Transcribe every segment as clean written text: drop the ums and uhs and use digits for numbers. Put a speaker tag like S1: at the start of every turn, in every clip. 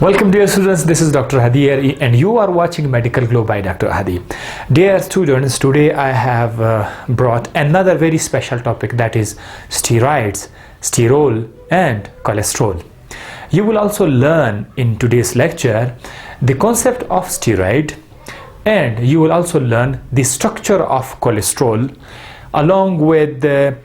S1: Welcome dear students, this is Dr. Hadi here and you are watching Medical Glow by Dr. Hadi. Dear students, today I have brought another very special topic, that is steroids, sterol and cholesterol. You will also learn in today's lecture the concept of steroid, and you will also learn the structure of cholesterol along with a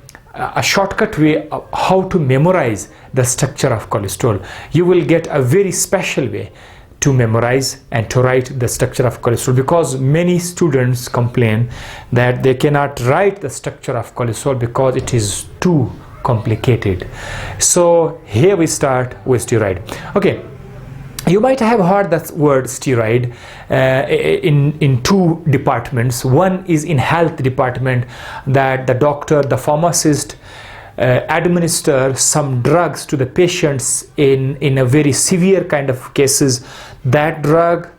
S1: shortcut way of how to memorize the structure of cholesterol. You will get a very special way to memorize and to write the structure of cholesterol, because many students complain that they cannot write the structure of cholesterol because it is too complicated. So here we start with steroid. Okay, you might have heard that word steroid in two departments. One is in health department, that the doctor, the pharmacist administer some drugs to the patients in a very severe kind of cases. That drug,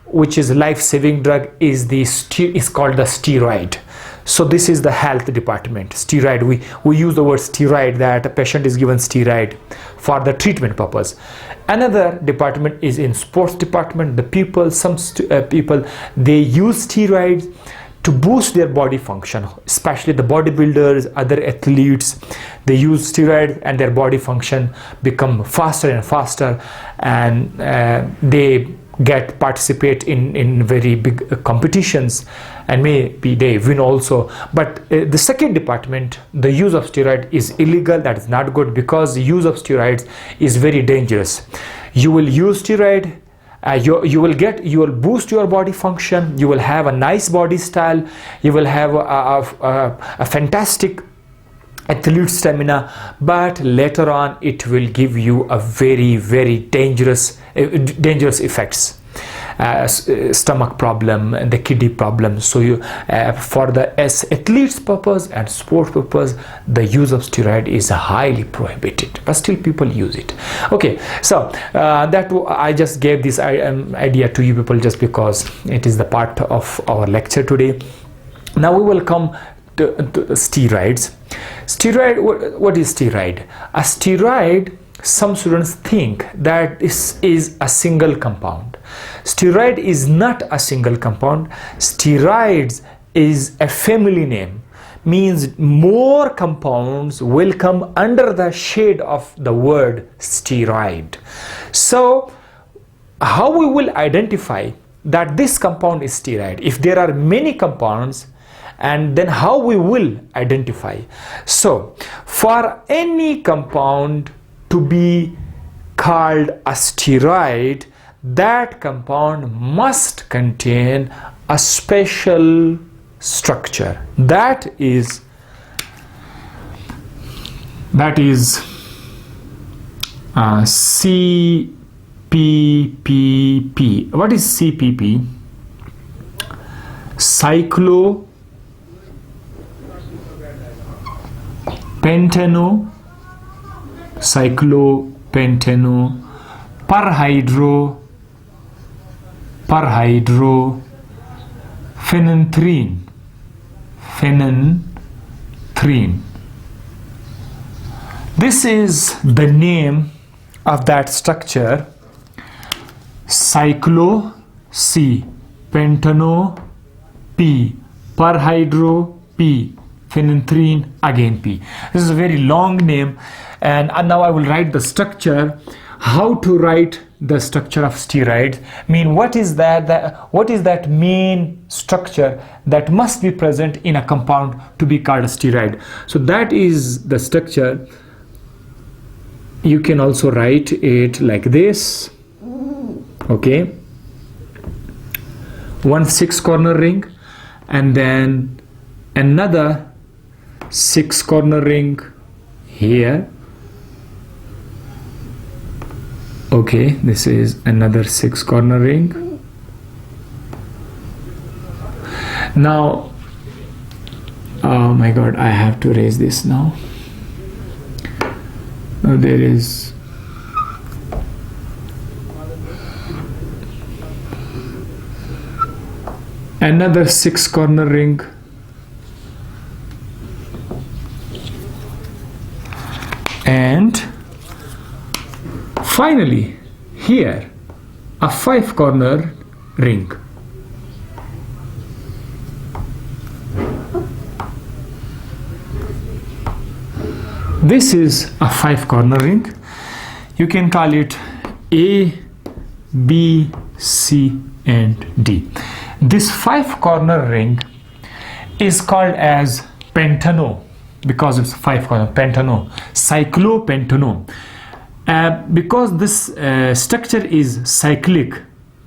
S1: which is life-saving drug, is called the steroid. So this is the health department. Steroid, we use the word steroid, that a patient is given steroid for the treatment purpose. Another department is in sports department. The people, some people, they use steroids to boost their body function, especially the bodybuilders, other athletes. They use steroids and their body function become faster and faster, and they participate in very big competitions, and maybe they win also. But the second department, the use of steroid is illegal. That is not good, because the use of steroids is very dangerous. You will use steroid, you will boost your body function, you will have a nice body style, you will have a fantastic athlete stamina, but later on it will give you a very dangerous effects. Stomach problem and the kidney problem. So you for the athletes purpose and sport purpose, the use of steroid is highly prohibited, but still people use it. Okay, so that I just gave this idea to you people just because it is the part of our lecture today. Now we will come to steroids. Steroid, what is steroid? A steroid, some students think that this is a single compound. Steroid is not a single compound. Steroids is a family name, means more compounds will come under the shade of the word steroid. So how we will identify that this compound is steroid? If there are many compounds, and then how we will identify? So for any compound to be called a steroid, that compound must contain a special structure. That is CPPP. What is CPP? Cyclopentano phenanthrin. This is the name of that structure. Cyclo C, pentano P, perhydro P, phenanthrin again P. This is a very long name, and now I will write the structure. How to write the structure of steroids? What is that main structure that must be present in a compound to be called a steroid? So that is the structure. You can also write it like this. Okay, one 6-corner ring, and then another 6-corner ring here. Okay, this is another 6-corner ring. Now, oh my god, I have to erase this now. Now there is another 6-corner ring. And finally here a 5-corner ring. This is a 5-corner ring. You can call it A, B, C, and D. This 5-corner ring is called as pentano because it's 5-corner, pentano, cyclopentano. Because this structure is cyclic,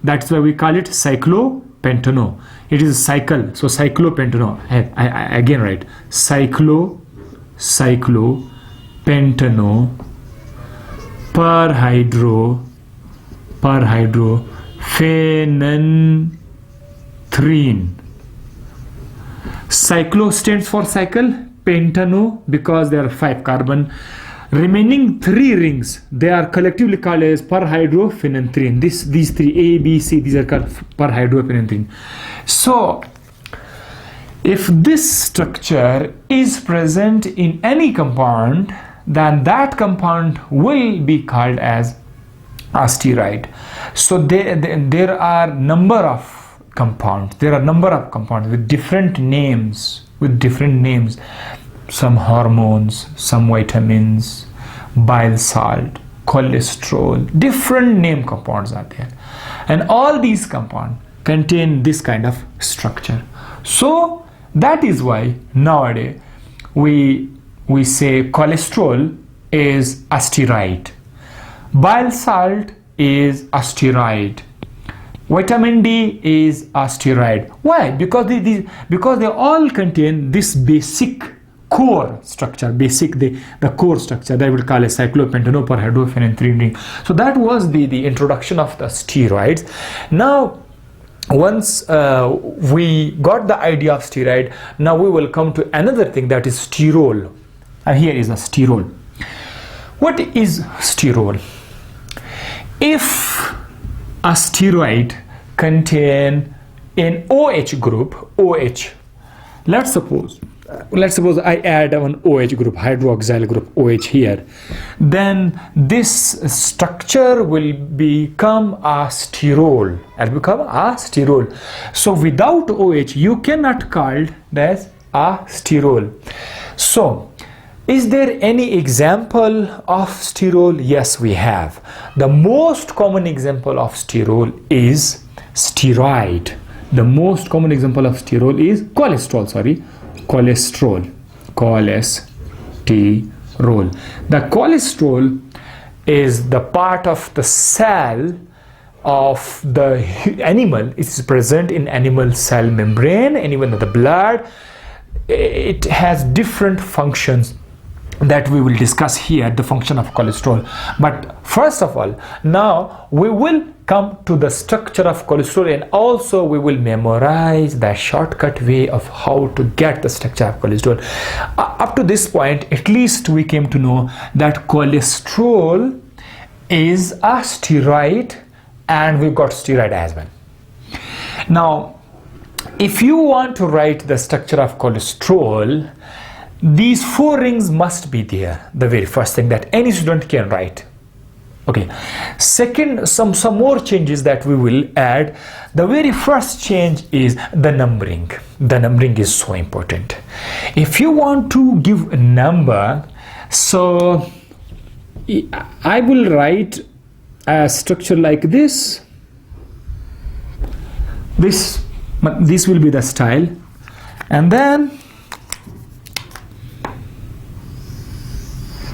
S1: that's why we call it cyclopentano. It is a cycle, so cyclopentano. I again write cyclopentano perhydrophenanthrene. Cyclo stands for cycle, pentano because there are 5 carbon. Remaining 3 rings, they are collectively called as perhydrophenanthrene. These 3, A, B, C, these are called perhydrophenanthrene. So if this structure is present in any compound, then that compound will be called as a steroid. So there are number of compounds. There are number of compounds with different names. Some hormones, some vitamins, bile salt, cholesterol, different name compounds are there, and all these compounds contain this kind of structure. So that is why nowadays we say cholesterol is a steroid, bile salt is a steroid, vitamin D is a steroid. Why? Because they all contain this basic core structure, the core structure that we would call a cyclopentano perhydrophenanthrene. So that was the introduction of the steroids. Now once we got the idea of steroid, now we will come to another thing, that is sterol. And here is a sterol. What is sterol? If a steroid contain an OH group, OH, let's suppose I add one OH group, hydroxyl group OH here, then this structure will become a sterol. So without OH you cannot call it as a sterol. So is there any example of sterol? Yes, we have. The most common example of sterol is steroid. The most common example of sterol is cholesterol. The cholesterol is the part of the cell of the animal. It is present in animal cell membrane and even in the blood. It has different functions that we will discuss here, the function of cholesterol. But first of all, now we will come to the structure of cholesterol, and also we will memorize the shortcut way of how to get the structure of cholesterol. Up to this point, at least we came to know that cholesterol is a steroid, and we got steroid as well. Now if you want to write the structure of cholesterol, these 4 rings must be there, the very first thing that any student can write. Okay, second, some more changes that we will add. The very first change is the numbering. The numbering is so important. If you want to give a number, so I will write a structure like this. This will be the style, and then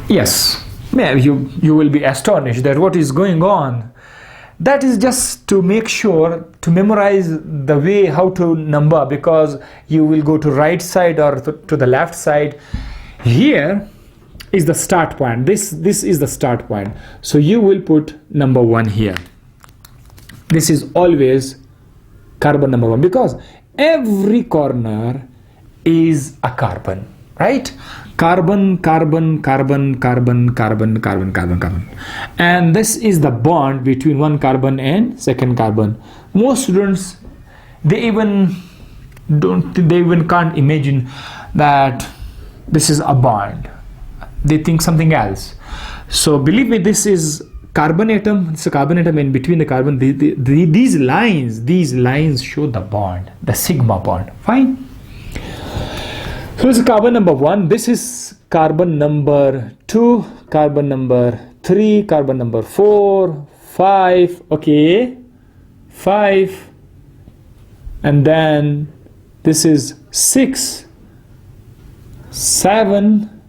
S1: yes, you will be astonished that what is going on. That is just to make sure to memorize the way how to number, because you will go to right side or to the left side. Here is the start point. This is the start point. So you will put number 1 here. This is always carbon number 1, because every corner is a carbon, right? Carbon, and this is the bond between one carbon and second carbon. Most students, they even can't imagine that this is a bond. They think something else. So believe me, this is carbon atom, it's a carbon atom, and between the carbon, these lines show the bond, the sigma bond. Fine. So it's carbon number 1. This is carbon number 2, carbon number 3, carbon number 4, 5. Okay, 5, and then this is 6, 7,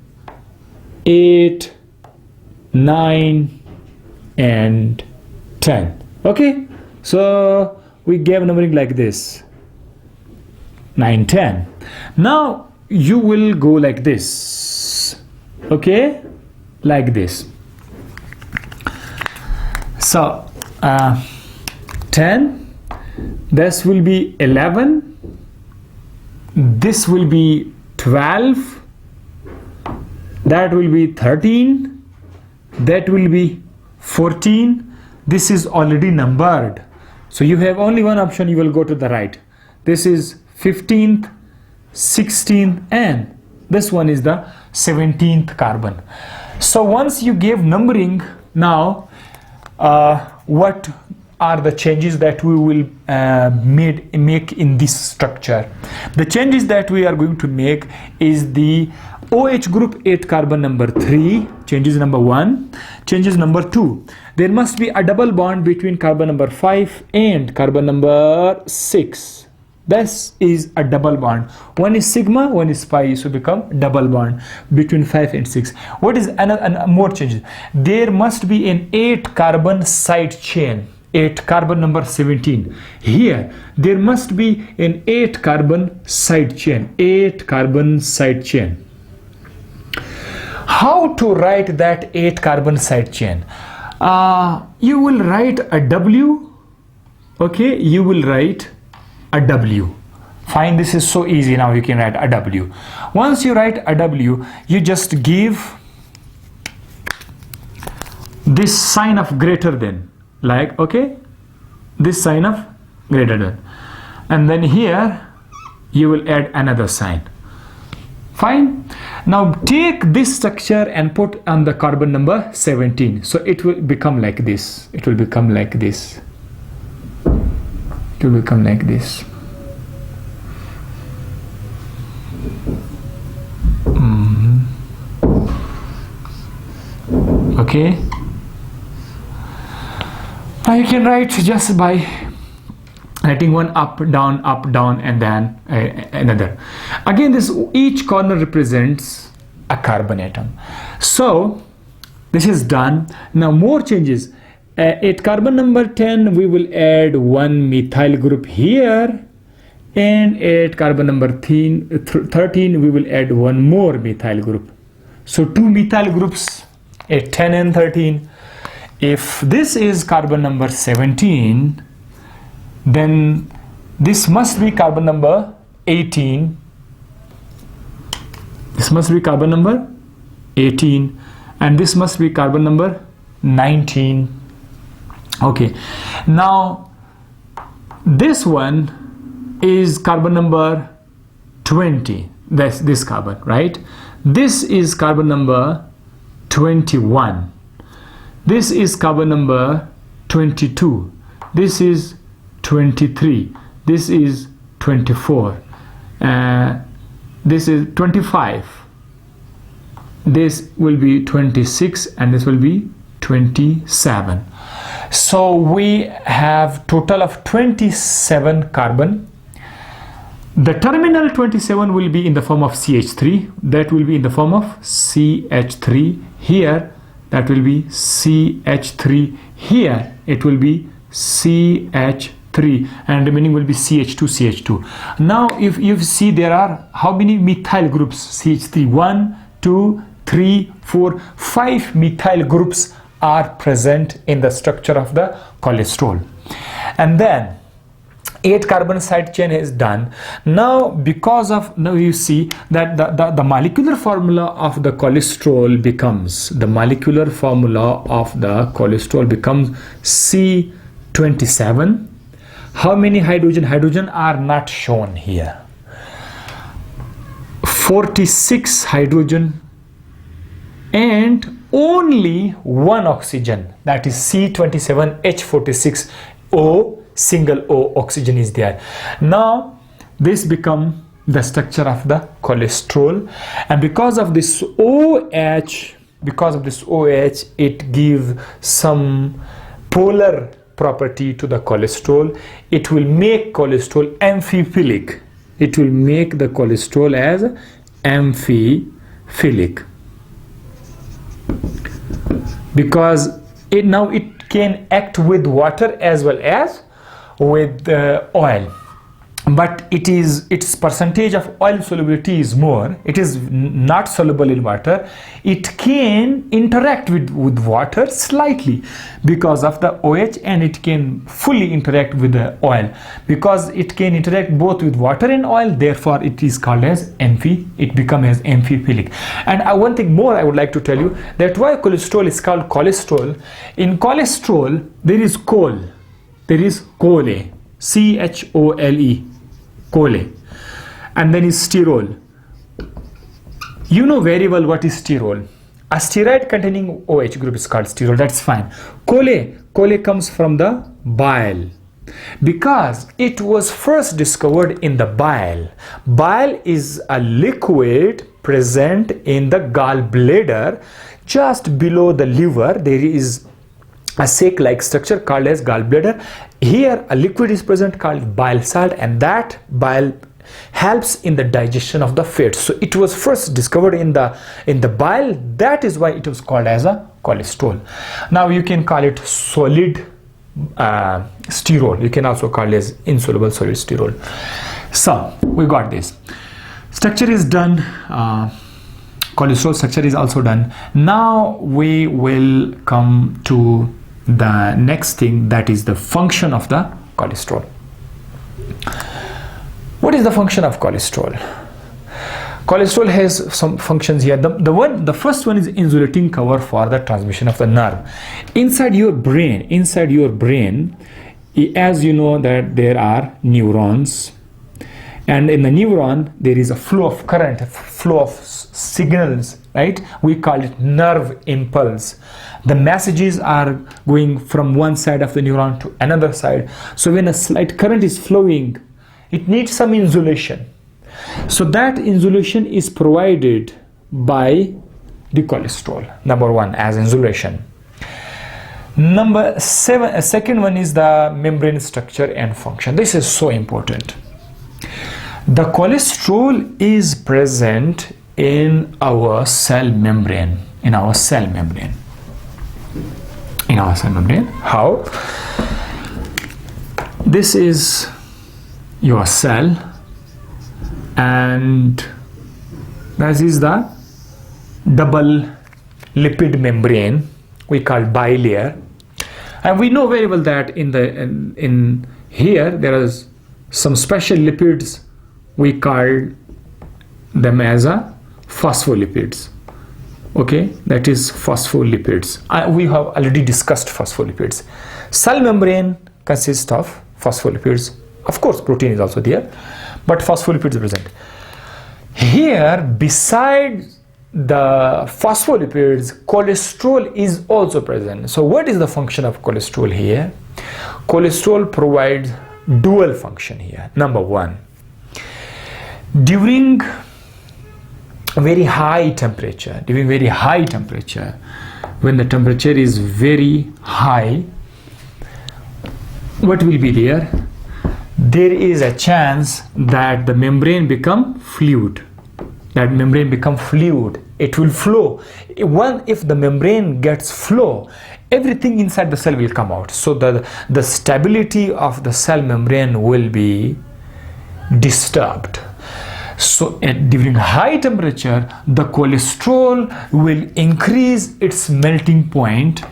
S1: 8, 9, and 10. Okay, so we gave numbering like this, 9, 10. Now you will go like this. Okay, like this. So 10, this will be 11, this will be 12, that will be 13, that will be 14. This is already numbered, so you have only one option. You will go to the right. This is 15th, 16th, and this one is the 17th carbon. So once you give numbering, now what are the changes that we will make in this structure? The changes that we are going to make is the OH group 8 carbon number 3, changes number 1. Changes number 2, there must be a double bond between carbon number 5 and carbon number 6. This is a double bond. One is sigma, one is pi, so become double bond between 5 and 6. What is another more changes? There must be an 8 carbon side chain, 8 carbon number 17. Here there must be an 8 carbon side chain, 8 carbon side chain. How to write that 8 carbon side chain? You will write a W. Okay, you will write a W. Fine, this is so easy. Now you can write a W. Once you write a W, you just give this sign of greater than, like, okay, this sign of greater than, and then here you will add another sign. Fine. Now take this structure and put on the carbon number 17. So it will become like this. It will become like this. It will become like this. Okay. Now you can write just by writing one up, down, and then another. Again, this each corner represents a carbon atom. So this is done. Now more changes. At carbon number 10, we will add one methyl group here, and at carbon number 13, we will add one more methyl group. So two methyl groups at 10 and 13. If this is carbon number 17, then this must be carbon number 18. This must be carbon number 18, and this must be carbon number 19. Okay, now this one is carbon number 20. That's this carbon, right? This is carbon number 21. This is carbon number 22. This is 23. This is 24. This is 25. This will be 26, and this will be 27. So we have total of 27 carbon. The terminal 27 will be in the form of CH3. That will be in the form of CH3 here. That will be CH3 here. It will be CH3, and remaining will be CH2, CH2. Now if you see, there are how many methyl groups? CH3, 1, 2, 3, 4, 5 methyl groups are present in the structure of the cholesterol. And then 8 carbon side chain is done. Now because of, now you see that the molecular formula of the cholesterol becomes, C27. How many hydrogen are not shown here. 46 hydrogen and only one oxygen, that is C27H46O, single O oxygen is there. Now this become the structure of the cholesterol, and because of this OH, it gives some polar property to the cholesterol. It will make cholesterol amphiphilic. It will make the cholesterol as amphiphilic, because now it can act with water as well as with oil, but its percentage of oil solubility is more. It is not soluble in water. It can interact with water slightly because of the OH, and it can fully interact with the oil. Because it can interact both with water and oil, therefore it is called as it becomes as amphiphilic. And one thing more I would like to tell you, that why cholesterol is called cholesterol. In cholesterol there is chole, chole, chole, and then is sterol. You know very well what is sterol. A steroid containing OH group is called sterol. That's fine. Chole comes from the bile, because it was first discovered in the bile. Bile is a liquid present in the gallbladder. Just below the liver there is a sac-like structure called as gallbladder. Here a liquid is present called bile salt, and that bile helps in the digestion of the fats. So it was first discovered in the bile. That is why it was called as a cholesterol. Now you can call it solid sterol. You can also call it as insoluble solid sterol. So we got this. Structure is done. Cholesterol structure is also done. Now we will come to the next thing, that is the function of the cholesterol. What is the function of cholesterol? Cholesterol has some functions here. The first one is insulating cover for the transmission of the nerve. Inside your brain, as you know that there are neurons, and in the neuron there is a flow of current, flow of signals, right? We call it nerve impulse. The messages are going from one side of the neuron to another side. So when a slight current is flowing, it needs some insulation. So that insulation is provided by the cholesterol, number one, as insulation. Second one is the membrane structure and function. This is so important. The cholesterol is present in our cell membrane. How? This is your cell, and this is the double lipid membrane we call bilayer, and we know very well that in here there is some special lipids. We call them as a phospholipids. Okay, that is phospholipids. We have already discussed phospholipids. Cell membrane consists of phospholipids. Of course protein is also there, but phospholipids are present. Here besides the phospholipids, cholesterol is also present. So what is the function of cholesterol here? Cholesterol provides dual function here. Number one, during very high temperature, when the temperature is very high, what will be there? There is a chance that the membrane become fluid. It will flow. If the membrane gets flow, everything inside the cell will come out. So the stability of the cell membrane will be disturbed. So during high temperature, the cholesterol will increase its melting point.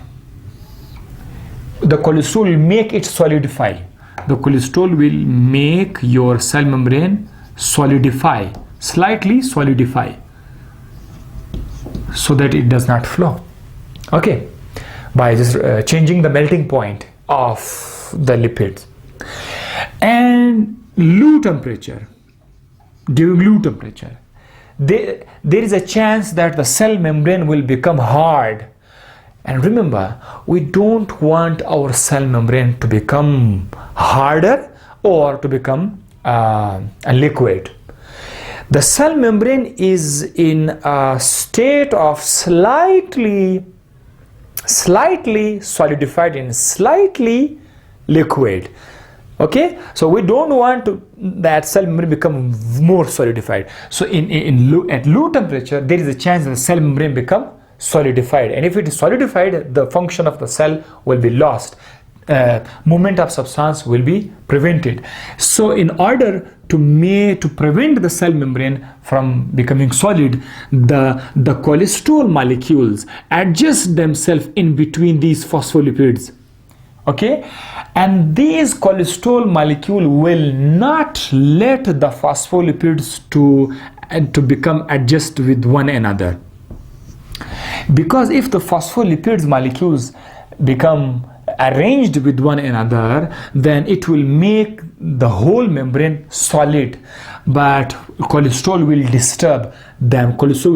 S1: The cholesterol will make it solidify. The cholesterol will make your cell membrane slightly solidify, so that it does not flow. Okay, by just changing the melting point of the lipids. And during low temperature, there is a chance that the cell membrane will become hard. And remember, we don't want our cell membrane to become harder or to become a liquid. The cell membrane is in a state of slightly solidified and slightly liquid. Okay, so we don't want that cell membrane become more solidified. So at low temperature, there is a chance that the cell membrane become solidified, and if it is solidified, the function of the cell will be lost. Movement of substance will be prevented. So in order to prevent the cell membrane from becoming solid, the cholesterol molecules adjust themselves in between these phospholipids. Okay, and these cholesterol molecule will not let the phospholipids to become adjust with one another, because if the phospholipids molecules become arranged with one another, then it will make the whole membrane solid, but cholesterol will disturb them. Cholesterol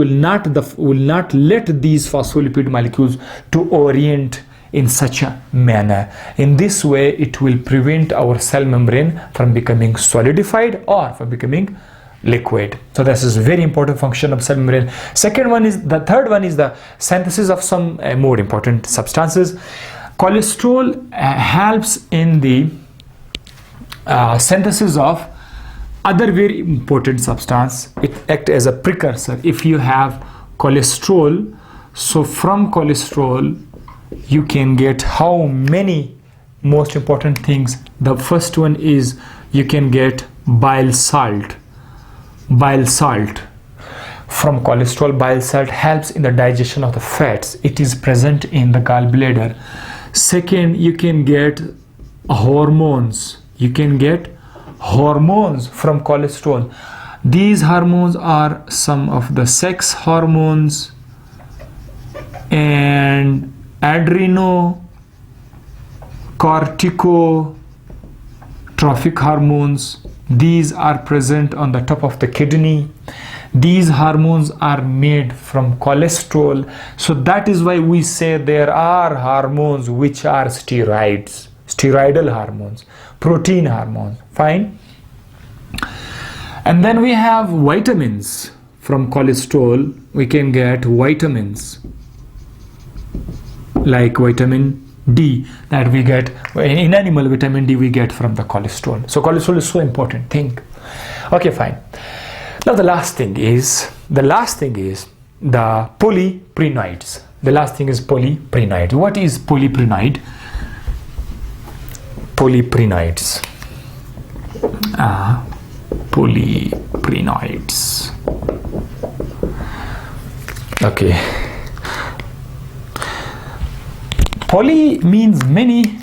S1: will not let these phospholipid molecules to orient in such a manner. In this way, it will prevent our cell membrane from becoming solidified or from becoming liquid. So this is very important function of cell membrane. Third one is the synthesis of some more important substances. Cholesterol helps in the synthesis of other very important substance. It acts as a precursor. If you have cholesterol, so from cholesterol you can get how many most important things. The first one is you can get bile salt. Bile salt from cholesterol. Bile salt helps in the digestion of the fats. It is present in the gallbladder. Second, you can get hormones. You can get hormones from cholesterol. These hormones are some of the sex hormones and adrenocorticotropic hormones. These are present on the top of the kidney. These hormones are made from cholesterol. So that is why we say there are hormones which are steroids, steroidal hormones, protein hormones. Fine. And then we have vitamins from cholesterol. We can get vitamins like vitamin D that we get in animal. Vitamin D we get from the cholesterol. So cholesterol is so important thing. Okay, fine. Now the last thing is the polyprenoids. The last thing is polyprenoid. What is polyprenoid? Polyprenoids. Polyprenoids. Okay. Poly means many,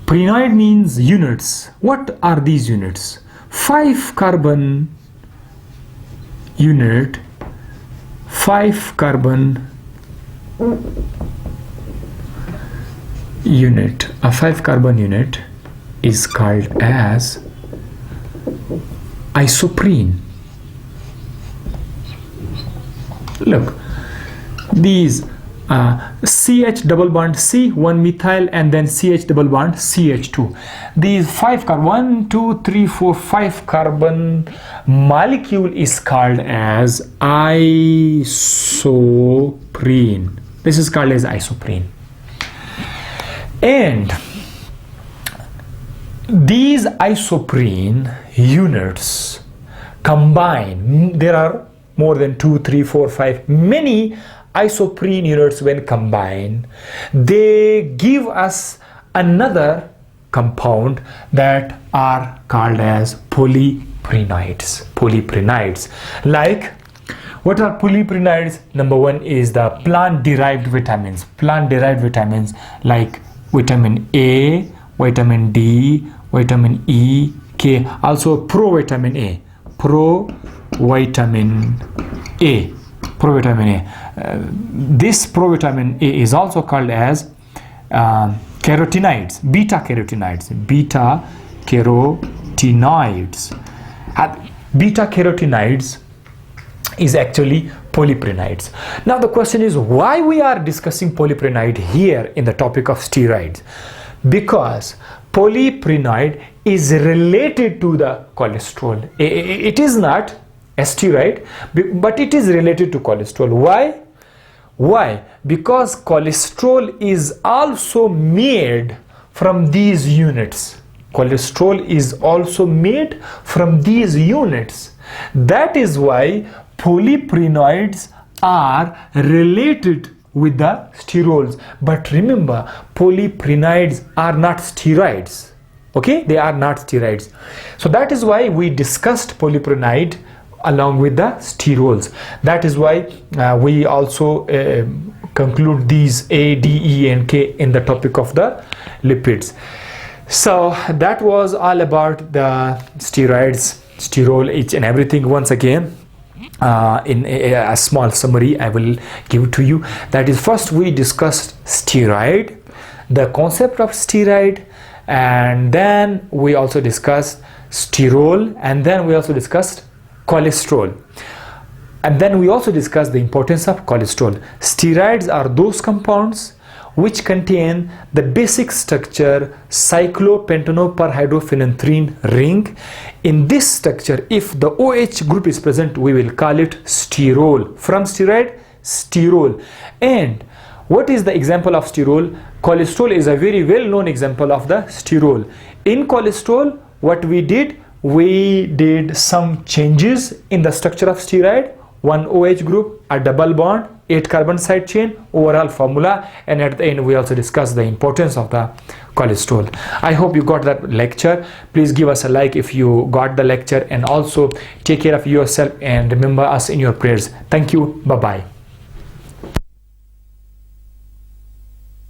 S1: prenoid means units. What are these units? 5 carbon unit, 5 carbon unit. A 5 carbon unit is called as isoprene. Look, these CH double bond C, 1 methyl, and then CH double bond CH2. These 5 carbon, 1, 2, 3, 4, 5 carbon molecule is called as isoprene. This is called as isoprene. And these isoprene units combine, there are more than 2, 3, 4, 5, many isoprene units. When combined, they give us another compound that are called as polyprenoids. Polyprenoids. Like, what are polyprenoids? Number one is the plant derived vitamins. Plant derived vitamins like vitamin A, vitamin D, vitamin E, K. Also provitamin A. Provitamin A. Provitamin A. This provitamin A is also called as carotenoids, beta carotenoids. Beta carotenoids. Beta carotenoids is actually polyprenides. Now the question is, why we are discussing polyprenide here in the topic of steroids? Because polyprenide is related to the cholesterol. It is not a steroid, but it is related to cholesterol. Why? Why? Because cholesterol is also made from these units. Cholesterol is also made from these units. That is why polyprenoids are related with the sterols. But remember, polyprenides are not steroids. Okay, they are not steroids. So that is why we discussed polyprenide along with the sterols. That is why we also conclude these A, D, E, and K in the topic of the lipids. So that was all about the steroids, sterol, each and everything. Once again, in a small summary I will give to you. That is, first we discussed steroid, the concept of steroid, and then we also discussed sterol, and then we also discussed cholesterol, and then we also discussed the importance of cholesterol. Steroids are those compounds which contain the basic structure cyclopentanoperhydrophenanthrene ring. In this structure, if the OH group is present, we will call it sterol. From steroid, sterol. And what is the example of sterol? Cholesterol is a very well known example of the sterol. In cholesterol, what we did some changes in the structure of steroid. One OH group, a double bond, 8 carbon side chain, overall formula, and at the end we also discussed the importance of the cholesterol. I hope you got that lecture. Please give us a like if you got the lecture, and also take care of yourself and remember us in your prayers. Thank you. Bye bye.